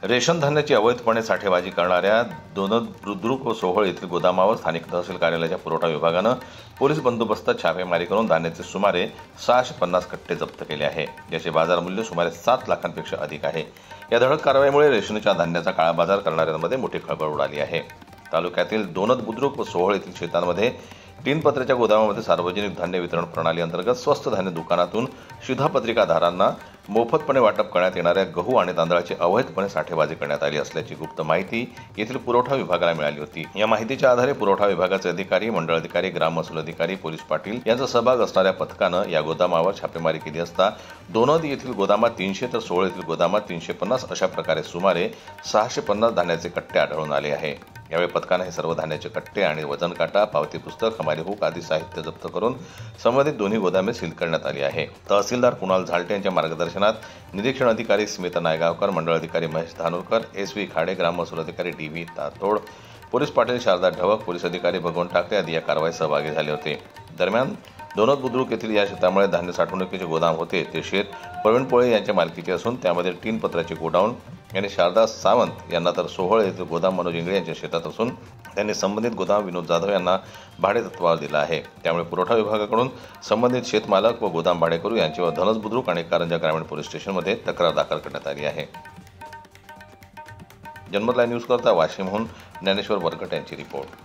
Ration धान्याची अवैधपणे साठेबाजी करणाऱ्या दोनद बुद्रुक व सोहळ येथील गोदामावर स्थानिक तहसील कार्यालयाच्या पुरवठा विभागानं पोलीस बंदोबस्तात छापेमारी करून धान्याचे सुमारे 650 कट्टे जप्त केले आहे, ज्याचे बाजार मूल्य सुमारे 7 लाखांपेक्षा अधिक आहे। या धडक कारवाईमुळे रेशनच्या धान्याचा काळाबाजार करणाऱ्यांमध्ये मोठी खळबळ उडाली आहे। तालुक्यातील दोनद बुद्रुक व सोहळ येथील शेतांमध्ये तीन पत्र्याच्या गोदामामध्ये सार्वजनिक धान्य वितरण प्रणाली अंतर्गत स्वस्त धान्य दुकानातून शिधापत्रिकाधारांना मोफतपणे वाटप करण्यात येणाऱ्या गहू आणि तांदळाची अवैधपणे साठेबाजी करण्यात आली असल्याची गुप्त माहिती येथील पुरवठा विभागाला मिळाली होती। या माहितीच्या आधारे पुरवठा विभागाचे अधिकारी, मंडळ अधिकारी, ग्राम महसूल अधिकारी, पोलीस पाटील यांचा सहभाग असणाऱ्या पथकानं या गोदामावर छापेमारी केली असता दोनद येथील गोदामात 300 तर सोहळ येथील गोदामात 350 अशा प्रकारे सुमारे 650 धान्याचे कट्टे आढळून आले आहे। यावेळी पथकाने हे सर्व धान्याचे कट्टे आणि वजन काटा, पावती पुस्तक, हमारी हुक आदी साहित्य जप्त करून संबंधित दोन्ही गोदामे सील करण्यात आली आहे। तहसीलदार कुणाल झालटे यांच्या मार्गदर्शनात निरीक्षण अधिकारी स्मिता नायगावकर, मंडळ अधिकारी महेश धानोरकर, SV खाडे, ग्राम महसूल अधिकारी DV Tatod, police Patil Sharda Dhavak, police अधिकारी भगवान टाकरे आदी या कारवाईत सहभागी झाले होते। दरम्यान दोनद बुद्रुक येथील या शेतामुळे धान्य साठवणुकीचे गोदाम होते ते शेत प्रवीण पोळे यांच्या मालकीचे असून त्यामध्ये तीन पत्र्याचे गोडाऊन यांनी शारदा सावंत यांना तर सोहळ येथील गोदाम मनोज इंगळे यांच्या शेतात असून त्यांनी संबंधित गोदाम विनोद जाधव यांना भाडेतत्त्वावर दिला आहे। त्यामुळे पुरवठा विभागाकडून संबंधित शेतमालक व गोदाम भाडेकरू यांच्यावर धनस बुद्रुक आणि कारंजा ग्रामीण पोलीस स्टेशनमध्ये तक्रार दाखल करण्यात आली आहे। जनमत लाईव्ह न्यूज करता वाशिमहून ज्ञानेश्वर वरकट यांची रिपोर्ट।